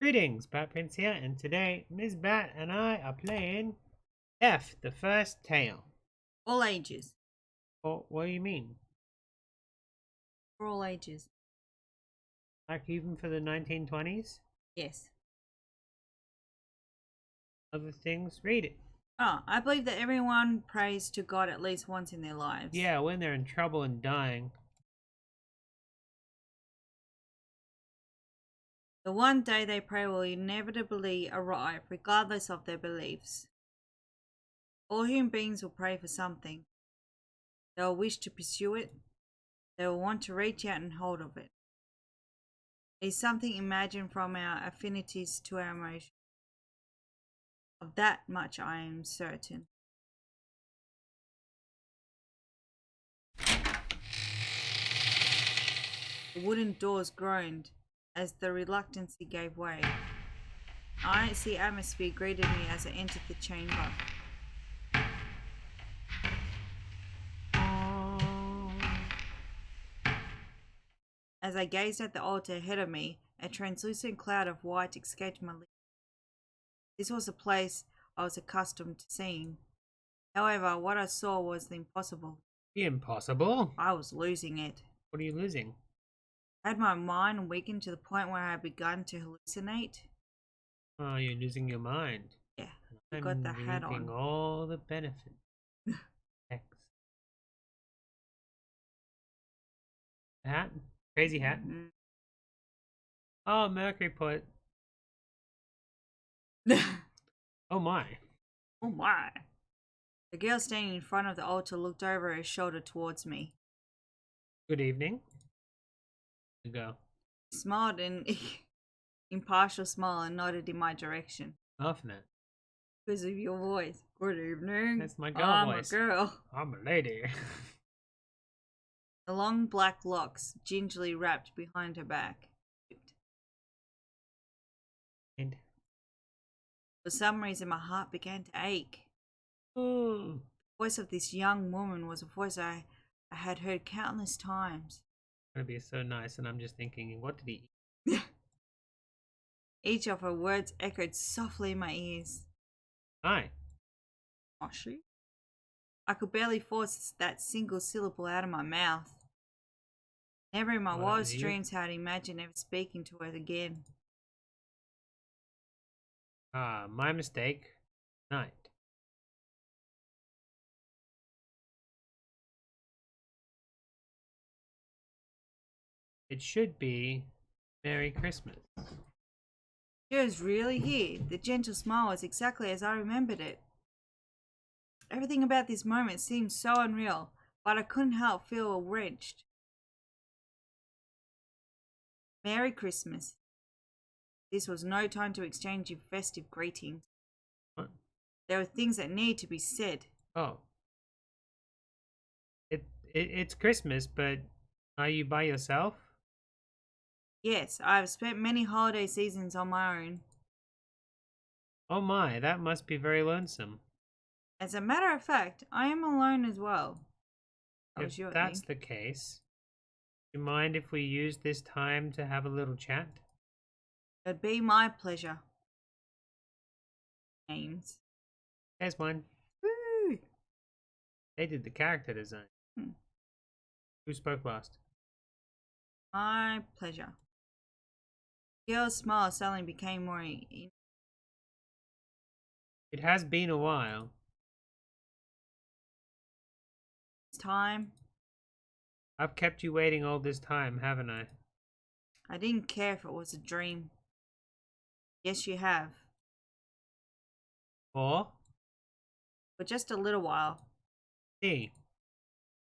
Greetings, Batprince here, and today Ms. Bat and I are playing F, the First Tale. All ages. What do you mean? For all ages. Like even for the 1920s? Yes. Other things? Read it. Oh, I believe that everyone prays to God at least once in their lives. Yeah, when they're in trouble and dying. The one day they pray will inevitably arrive, regardless of their beliefs. All human beings will pray for something. They will wish to pursue it. They will want to reach out and hold of it. It is something imagined from our affinities to our emotions. Of that much I am certain. The wooden doors groaned as the reluctancy gave way. An icy atmosphere greeted me as I entered the chamber. As I gazed at the altar ahead of me, a translucent cloud of white escaped my lips. This was a place I was accustomed to seeing. However, what I saw was the impossible. Impossible? I was losing it. What are you losing? Had my mind weakened to the point where I had begun to hallucinate? Oh, you're losing your mind. Yeah, you I'm got the hat reaping on. all the benefits. X. Hat? Crazy hat? Mm. Oh, Mercury put. Oh my. Oh my. The girl standing in front of the altar looked over her shoulder towards me. Good evening. You go. She smiled an impartial smile and nodded in my direction. Off now. Because of your voice. Good evening. That's my girl I'm voice. a girl. I'm a lady. The long black locks gingerly wrapped behind her back. And For some reason, my heart began to ache. oh, The voice of this young woman was a voice I had heard countless times. gonna be so nice, and I'm just thinking, what did he Each of her words echoed softly in my ears. Hi. Moshi? I could barely force that single syllable out of my mouth. Never in my Well, wildest dreams had I imagined ever speaking to her again. Ah, my mistake. Night. It should be Merry Christmas. She was really here. The gentle smile was exactly as I remembered it. Everything about this moment seemed so unreal, but I couldn't help feel wrenched. Merry Christmas. This was no time to exchange festive greetings. What? There were things that need to be said. Oh. It's Christmas, but are you by yourself? Yes, I have spent many holiday seasons on my own. Oh my, that must be very lonesome. As a matter of fact, I am alone as well. That If was your that's thing. the case, do you mind if we use this time to have a little chat? It'd be my pleasure. James. There's one. Woo! They did the character design. Hmm. Who spoke last? My pleasure. The girl's smile suddenly became more in It has been a while. time. I've kept you waiting all this time, haven't I? I didn't care if it was a dream. Yes, you have. Or? For just a little while. See.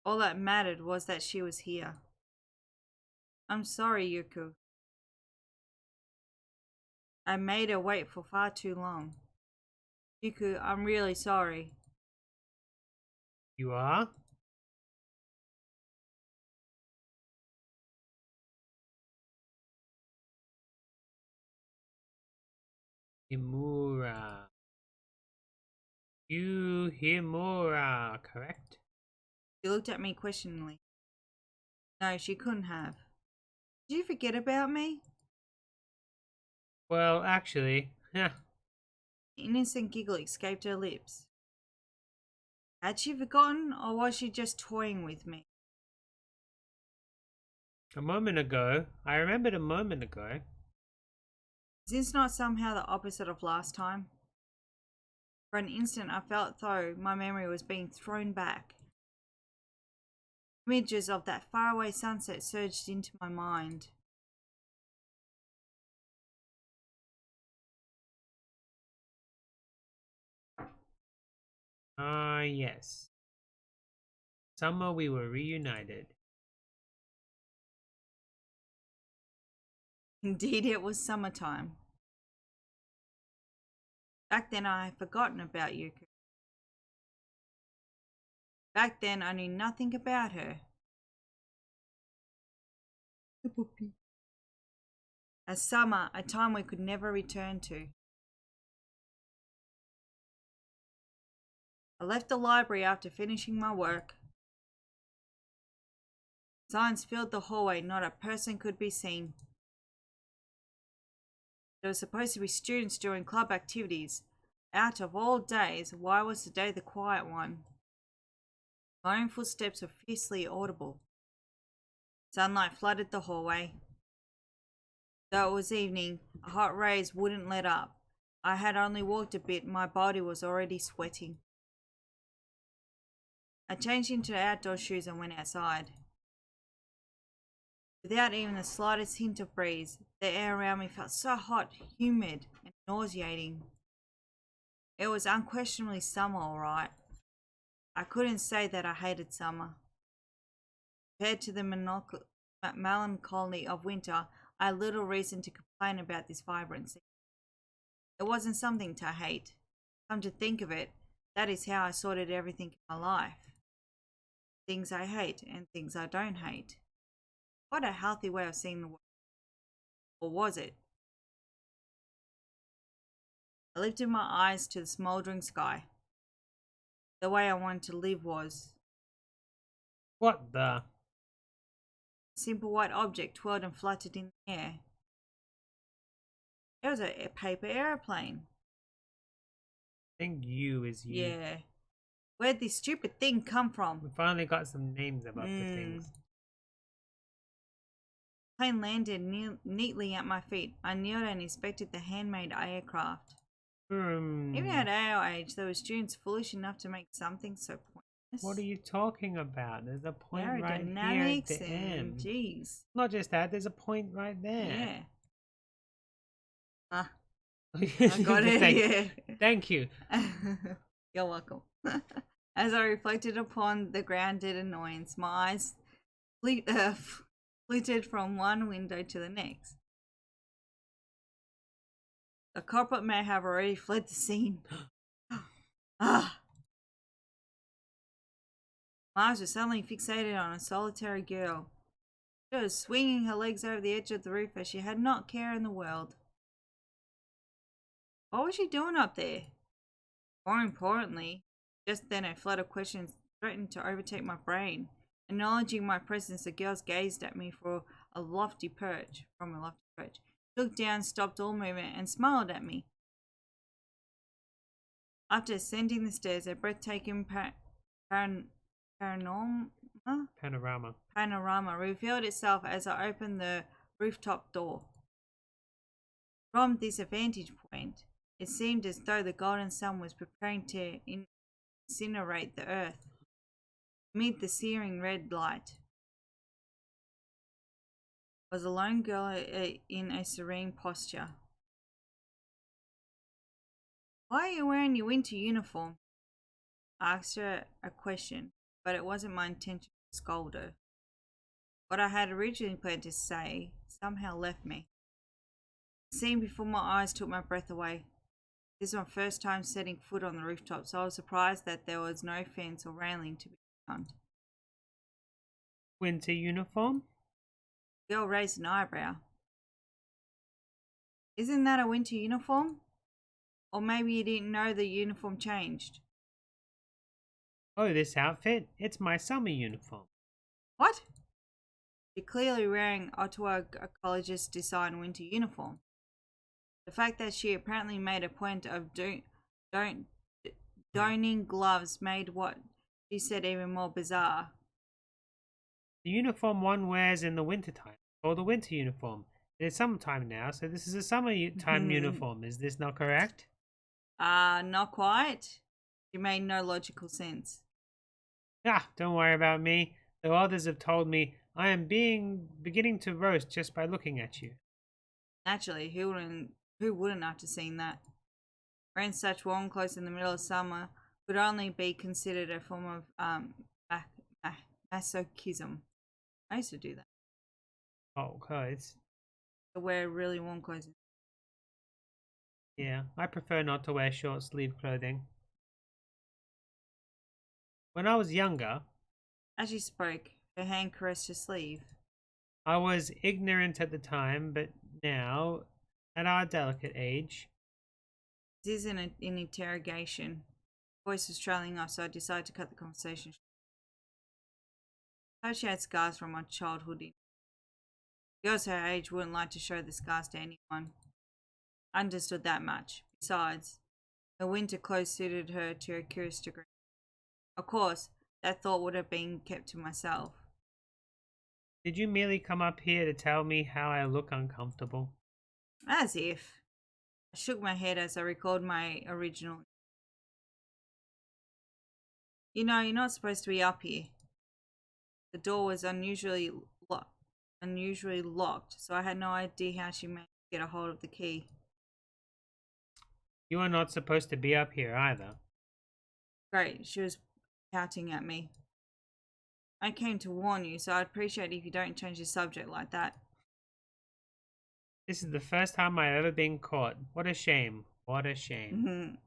All that mattered was that she was here. I'm sorry, Yuku. I made her wait for far too long. Yuku, I'm really sorry. You are? Himura. You Himura, correct? She looked at me questioningly. No, she couldn't have. Did you forget about me? Well, actually, yeah. An innocent giggle escaped her lips. Had she forgotten, or was she just toying with me? A moment ago, I remembered a moment ago. Is this not somehow the opposite of last time? For an instant, I felt though my memory was being thrown back. Images of that faraway sunset surged into my mind. Ah, yes. Summer we were reunited. Indeed, it was summertime. Back then, I had forgotten about you. Back then, I knew nothing about her. The puppy. A summer, a time we could never return to. I left the library after finishing my work. Signs filled the hallway, not a person could be seen. There were supposed to be students during club activities. Out of all days, why was today the quiet one? My own footsteps were fiercely audible. Sunlight flooded the hallway. Though it was evening, hot rays wouldn't let up. I had only walked a bit, my body was already sweating. I changed into outdoor shoes and went outside. Without even the slightest hint of breeze, the air around me felt so hot, humid, and nauseating. It was unquestionably summer, all right. I couldn't say that I hated summer. Compared to the melancholy of winter, I had little reason to complain about this vibrancy. It wasn't something to hate. Come to think of it, that is how I sorted everything in my life. Things I hate and things I don't hate. What a healthy way of seeing the world. Or was it? I lifted my eyes to the smouldering sky. The way I wanted to live was. What the? A simple white object twirled and fluttered in the air. It was a paper aeroplane. I think you is you. Yeah. Where'd this stupid thing come from? We finally got some names about the things. The plane landed neatly at my feet. I kneeled and inspected the handmade aircraft. Even at our age, there were students foolish enough to make something so pointless. What are you talking about? There's a point right here at the end. Jeez. Not just that, there's a point right there. Yeah. I got it. Yeah. Thank you. You're welcome. As I reflected upon the grounded annoyance, my eyes flitted from one window to the next. The culprit may have already fled the scene. Ah! My eyes were suddenly fixated on a solitary girl. She was swinging her legs over the edge of the roof as she had not care in the world. What was she doing up there? More importantly, just then a flood of questions threatened to overtake my brain. Acknowledging my presence, the girls gazed at me from a lofty perch. Looked down, stopped all movement, and smiled at me. After ascending the stairs, a breathtaking panorama revealed itself as I opened the rooftop door. From this vantage point, it seemed as though the golden sun was preparing to incinerate the earth. Amid the searing red light was a lone girl in a serene posture. Why are you wearing your winter uniform? I asked her a question, but it wasn't my intention to scold her. What I had originally planned to say somehow left me. The scene before my eyes took my breath away. This was my first time setting foot on the rooftop, so I was surprised that there was no fence or railing to be found. Winter uniform? The girl raised an eyebrow. Isn't that a winter uniform? Or maybe you didn't know the uniform changed. Oh, this outfit? It's my summer uniform. What? You're clearly wearing Ottawa College's design winter uniform. The fact that she apparently made a point of don't donning gloves made what she said even more bizarre. The uniform one wears in the winter time, or the winter uniform. It is summertime now, so this is a time uniform. Is this not correct? Not quite. She made no logical sense. Ah, don't worry about me. Though others have told me I am beginning to roast just by looking at you. Naturally, who wouldn't after seeing that? Wearing such warm clothes in the middle of summer could only be considered a form of masochism. I used to do that. Oh, clothes. To wear really warm clothes. Yeah, I prefer not to wear short sleeve clothing. When I was younger, As she spoke, her hand caressed her sleeve. I was ignorant at the time, but now, at our delicate age, This isn't an interrogation. Voice was trailing off, so I decided to cut the conversation short. I thought she had scars from my childhood. Girls her age wouldn't like to show the scars to anyone. I understood that much. Besides, her winter clothes suited her to a curious degree. Of course, that thought would have been kept to myself. did you merely come up here to tell me how I look uncomfortable? As if. I shook my head as I recalled my original. You know, you're not supposed to be up here. The door was unusually locked, so I had no idea how she managed to get a hold of the key. You are not supposed to be up here either. Great, she was pouting at me. I came to warn you, so I'd appreciate if you don't change the subject like that. This is the first time I've ever been caught. What a shame. What a shame.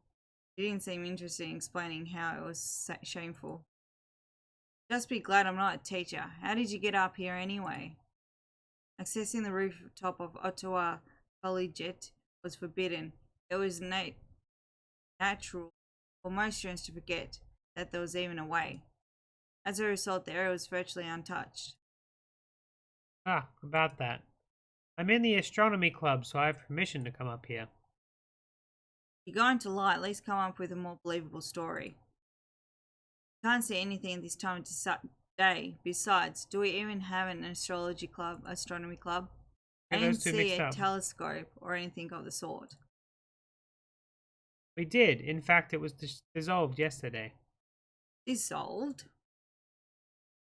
She didn't seem interested in explaining how it was shameful. Just be glad I'm not a teacher. How did you get up here anyway? Accessing the rooftop of Ottawa Collegiate was forbidden. It was natural for most students to forget that there was even a way. As a result, the area was virtually untouched. Ah, about that. I'm in the astronomy club, so I have permission to come up here. If you're going to lie, at least come up with a more believable story. Can't see anything at this time of day. Besides, do we even have an astronomy club? I Get didn't those two see mixed a up. telescope or anything of the sort. We did. In fact, it was dissolved yesterday. Dissolved?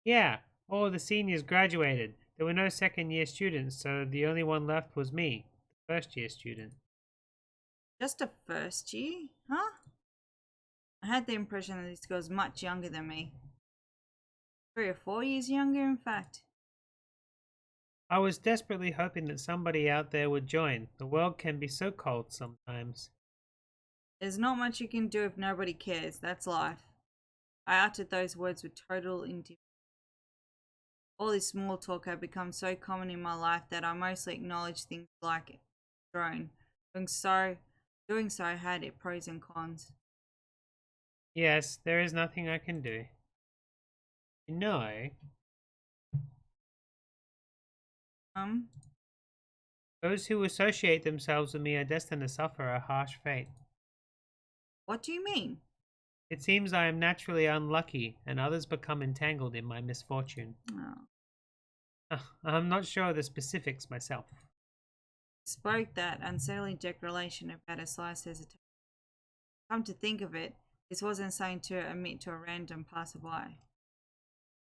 Yeah, all of the seniors graduated. There were no second year students, so the only one left was me, the first year student. Just a first year? Huh? I had the impression that this girl was much younger than me. 3 or 4 years younger, in fact. I was desperately hoping that somebody out there would join. The world can be so cold sometimes. There's not much you can do if nobody cares. That's life. I uttered those words with total indifference. All this small talk had become so common in my life that I mostly acknowledged things like drone. Doing so had its pros and cons. Yes, there is nothing I can do. You know, those who associate themselves with me are destined to suffer a harsh fate. What do you mean? It seems I am naturally unlucky, and others become entangled in my misfortune. Oh. I'm not sure of the specifics myself. Spoke that unsettling declaration about a slight hesitation. Come to think of it, this wasn't something to admit to a random passerby.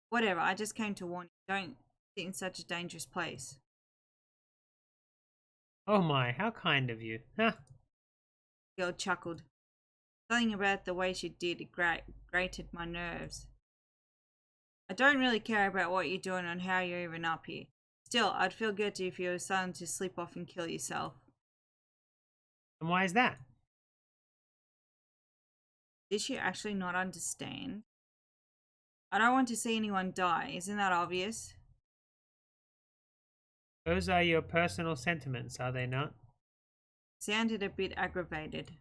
Whatever, I just came to warn you, don't sit in such a dangerous place. Oh my, how kind of you. Huh? The girl chuckled. Something about the way she did it grated my nerves. I don't really care about what you're doing and how you're even up here. Still, I'd feel guilty if you were starting to slip off and kill yourself. And why is that? Did she actually not understand? I don't want to see anyone die, isn't that obvious? Those are your personal sentiments, are they not? Sounded a bit aggravated.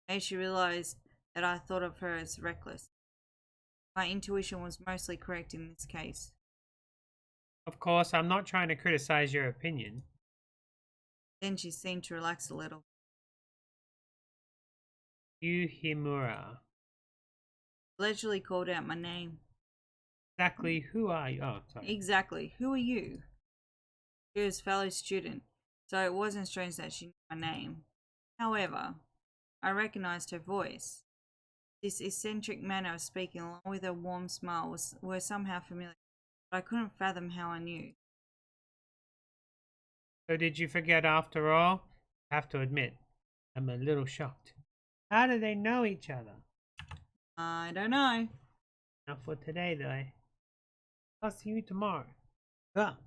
Maybe she realized that I thought of her as reckless. My intuition was mostly correct in this case. Of course, I'm not trying to criticize your opinion. Then she seemed to relax a little. Yuhimura. Allegedly called out my name. Exactly who are you? Oh, sorry. Exactly. Who are you? She was a fellow student, so it wasn't strange that she knew my name. However, I recognized her voice. This eccentric manner of speaking, along with her warm smile, were somehow familiar, but I couldn't fathom how I knew. So did you forget after all? I have to admit, I'm a little shocked. How do they know each other? I don't know. Not for today, though. I'll see you tomorrow. Ah.